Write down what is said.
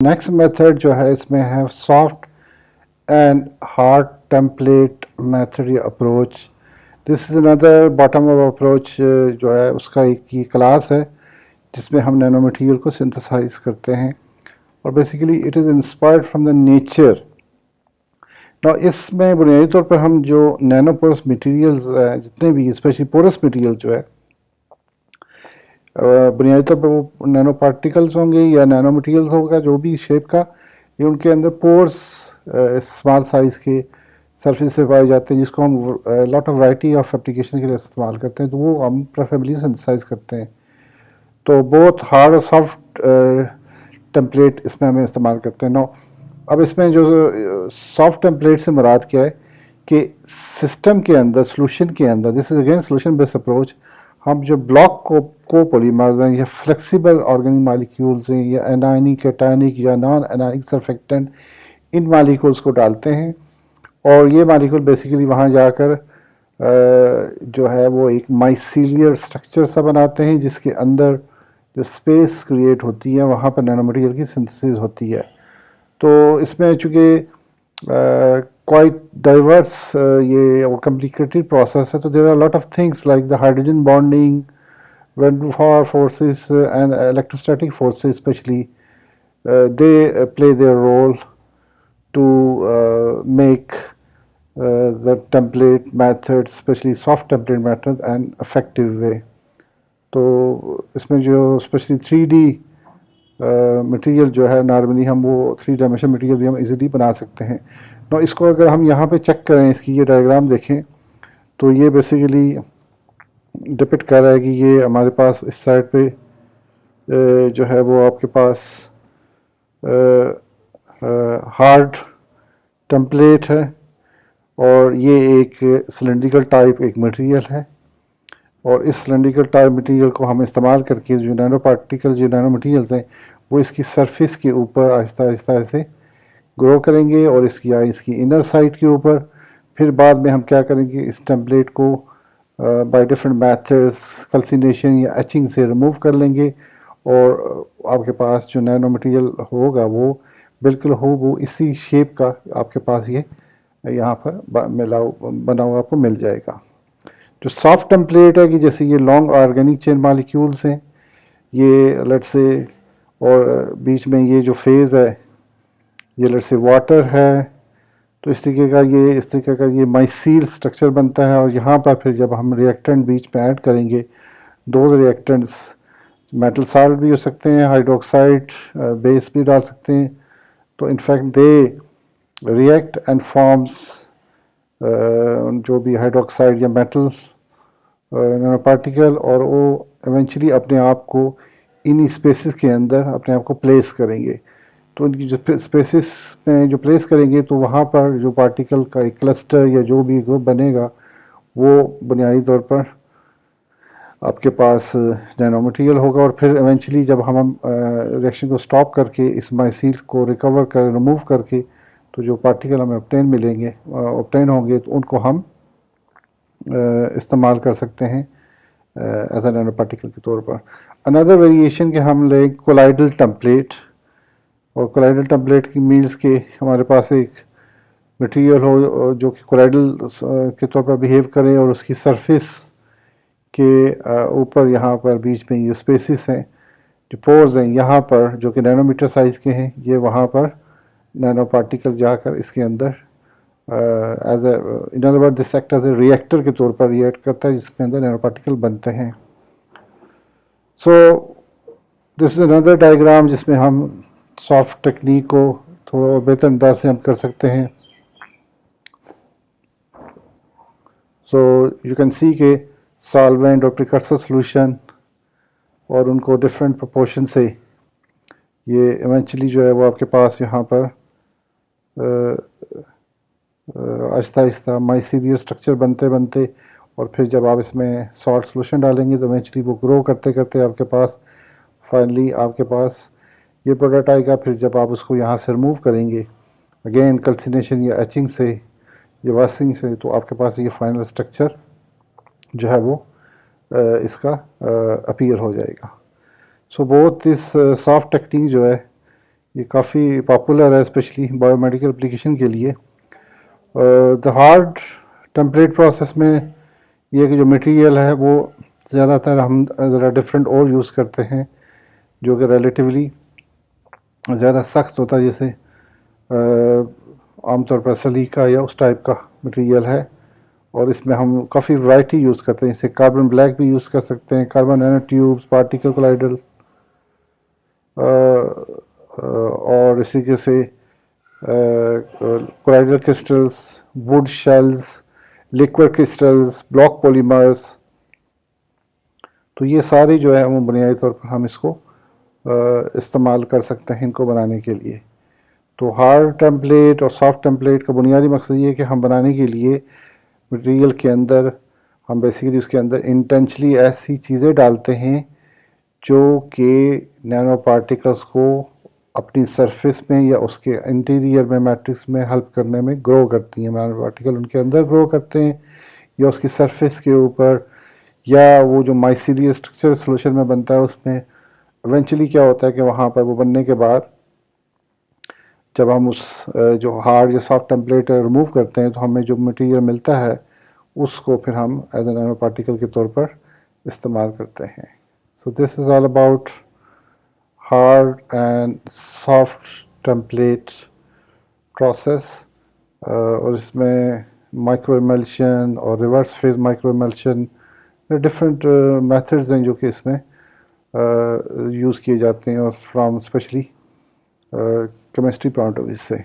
Next method जो है इसमें है soft and hard template method या approach. This is another bottom up approach जो है उसका एक ही क्लास है जिसमें हम नैनो मटेरियल को सिंथेसाइज करते हैं और basically it is inspired from the nature. तो इसमें बुनियादी तौर पर हम जो नैनो पोरस मटेरियल्स जितने भी स्पेशली पोरस मटेरियल जो है बुनियादी तौर पर वो नैनो पार्टिकल्स होंगे या नैनो मटेरियल्स होगा जो भी शेप का, ये उनके अंदर पोर्स स्मॉल साइज़ के सरफेस से पाए जाते हैं जिसको हम lot of variety of application के लिए इस्तेमाल करते हैं, तो वो हम प्रेफरेबली सिंथेसाइज करते हैं। तो बोथ हार्ड और सॉफ्ट टेम्पलेट इसमें हमें इस्तेमाल करते हैं। नो अब इसमें जो सॉफ्ट टेम्पलेट से मुराद क्या है कि सिस्टम के अंदर सोल्यूशन के अंदर, this is again solution based approach, हम जो ब्लॉक को पॉलीमर्स हैं या फ्लेक्सिबल ऑर्गेनिक मालिक्यूल्स हैं या एनायनिक कैटायनिक या नॉन एनायनिक सरफेक्टेंट, इन मालिक्यूल्स को डालते हैं और ये मालिक्यूल बेसिकली वहाँ जाकर जो है वो एक माइसीलियर स्ट्रक्चर सा बनाते हैं जिसके अंदर जो स्पेस क्रिएट होती है वहाँ पर नैनो मटेरियल की सिंथेसिस होती है। तो इसमें चूँकि क्वाइट डाइवर्स ये कॉम्प्लिकेटेड प्रोसेस है, तो there are lot of things like the hydrogen bonding, van der Waals forces and electrostatic forces especially, they play their role to make the template method, especially soft template method, an effective way. तो इसमें जो specially 3D material जो है normally हम वो 3 dimension material भी हम easily बना सकते हैं। तो इसको अगर हम यहाँ पे चेक करें, इसकी ये डायग्राम देखें, तो ये बेसिकली डिपिक्ट कर रहा है कि ये हमारे पास इस साइड पे जो है वो आपके पास हार्ड टेम्पलेट है और ये एक सिलेंड्रिकल टाइप एक मटेरियल है और इस सिलेंड्रिकल टाइप मटेरियल को हम इस्तेमाल करके जो नैनो पार्टिकल जो नैनो मटेरियल्स हैं वो इसकी सरफेस के ऊपर आहिस्ता आहिस्ता से ग्रो करेंगे और इसकी इनर साइड के ऊपर फिर बाद में हम क्या करेंगे, इस टेम्पलेट को बाय डिफरेंट मैथड्स कैल्सिनेशन या एचिंग से रिमूव कर लेंगे और आपके पास जो नैनो मटेरियल होगा वो बिल्कुल वो इसी शेप का आपके पास ये यहाँ पर बना हुआ आपको मिल जाएगा। जो सॉफ्ट टेम्पलेट है कि जैसे ये लॉन्ग ऑर्गेनिक चेन मॉलिक्यूल्स हैं, ये लेट से, और बीच में ये जो फेज़ है ये लेट से वाटर है, तो इस तरीके का ये माइसील स्ट्रक्चर बनता है और यहाँ पर फिर जब हम रिएक्टेंट बीच में ऐड करेंगे, दो रिएक्टेंट्स मेटल साल्ट भी हो सकते हैं, हाइड्रोक्साइड बेस भी डाल सकते हैं, तो in fact they react and forms जो भी हाइड्रोक्साइड या मेटल नैनो पार्टिकल, और वो इवेंचुअली अपने आप को इन स्पेसिस के अंदर अपने आप को प्लेस करेंगे। तो उनकी जो स्पेसिस में जो प्लेस करेंगे तो वहाँ पर जो पार्टिकल का एक क्लस्टर या जो भी ग्रुप बनेगा वो बुनियादी तौर पर आपके पास नैनो मटेरियल होगा और फिर इवेंचुअली जब हम रिएक्शन को स्टॉप करके इस माइसील को रिकवर कर रिमूव करके तो जो पार्टिकल हमें ऑब्टेन होंगे तो उनको हम इस्तेमाल कर सकते हैं एज ए नैनो पार्टिकल के तौर पर। अनदर वेरिएशन के हम लें कोलाइडल टेम्पलेट, और कोलाइडल टेम्पलेट की मीन्स के हमारे पास एक मटेरियल हो जो कि कोलाइडल के तौर पर बिहेव करे और उसकी सरफेस के ऊपर यहाँ पर बीच में ये स्पेसिस हैं, जो पोर्स हैं यहाँ पर जो कि नैनोमीटर साइज़ के हैं, ये वहाँ पर नैनो पार्टिकल जाकर इसके अंदर as a in other word this act as a reactor के तौर पर रिएक्ट करता है जिसके अंदर नैनो पार्टिकल बनते हैं। So this is another diagram जिसमें हम सॉफ्ट टेक्निक को थोड़ा बेहतर अंदाज से हम कर सकते हैं। सो यू कैन सी के सॉल्वेंट और प्रिकर्सर सॉल्यूशन और उनको डिफरेंट प्रोपोर्शन से ये इवेंचुअली जो है वो आपके पास यहाँ पर आहिस्ता आहिस्ता माइसीलियर स्ट्रक्चर बनते बनते और फिर जब आप इसमें सॉल्ट सॉल्यूशन डालेंगे तो इवेंचुअली वो ग्रो करते करते आपके पास फाइनली आपके पास ये प्रोडक्ट आएगा। फिर जब आप उसको यहाँ से रिमूव करेंगे अगेन कैल्सिनेशन या एचिंग से या वाशिंग से, तो आपके पास ये फाइनल स्ट्रक्चर जो है वो इसका अपीयर हो जाएगा। सो बोथ इस सॉफ्ट टेक्निक जो है ये काफ़ी पॉपुलर है स्पेशली बायोमेडिकल एप्लीकेशन के लिए। द हार्ड टेम्पलेट प्रोसेस में ये कि जो मटेरियल है वो ज़्यादातर हम ज़रा डिफरेंट और यूज़ करते हैं, जो कि रिलेटिवली ज़्यादा सख्त होता है, जैसे आमतौर पर सलीका या उस टाइप का मटेरियल है। और इसमें हम काफ़ी वैरायटी यूज़ करते हैं, जैसे कार्बन ब्लैक भी यूज़ कर सकते हैं, carbon nano tubes, particle colloidal, और इसी के से colloidal crystals, would shells, liquid crystals, block polymers. तो ये सारी जो है वो बुनियादी तौर पर हम इसको इस्तेमाल कर सकते हैं इनको बनाने के लिए। तो हार्ड टेम्पलेट और सॉफ्ट टेम्पलेट का बुनियादी मकसद ये है कि हम बनाने के लिए मटेरियल के अंदर हम बेसिकली उसके अंदर इंटेंशनली ऐसी चीज़ें डालते हैं जो कि नैनो पार्टिकल्स को अपनी सरफेस में या उसके इंटीरियर में मैट्रिक्स में हेल्प करने में ग्रो करती हैं। नैनो पार्टिकल उनके अंदर ग्रो करते हैं या उसकी सरफेस के ऊपर, या वो जो माइसीलियर स्ट्रक्चर सोल्यूशन में बनता है उसमें इवेंचुअली क्या होता है कि वहाँ पर वो बनने के बाद जब हम उस जो हार्ड या सॉफ्ट टेम्पलेट रिमूव करते हैं तो हमें जो मटेरियल मिलता है उसको फिर हम एज ए नैनो पार्टिकल के तौर पर इस्तेमाल करते हैं। So this is all about hard and soft template process. और इसमें माइक्रो इमल्शन और reverse phase micro emulsion different methods हैं जो कि इसमें यूज़ किए जाते हैं, और from specially chemistry point of view से।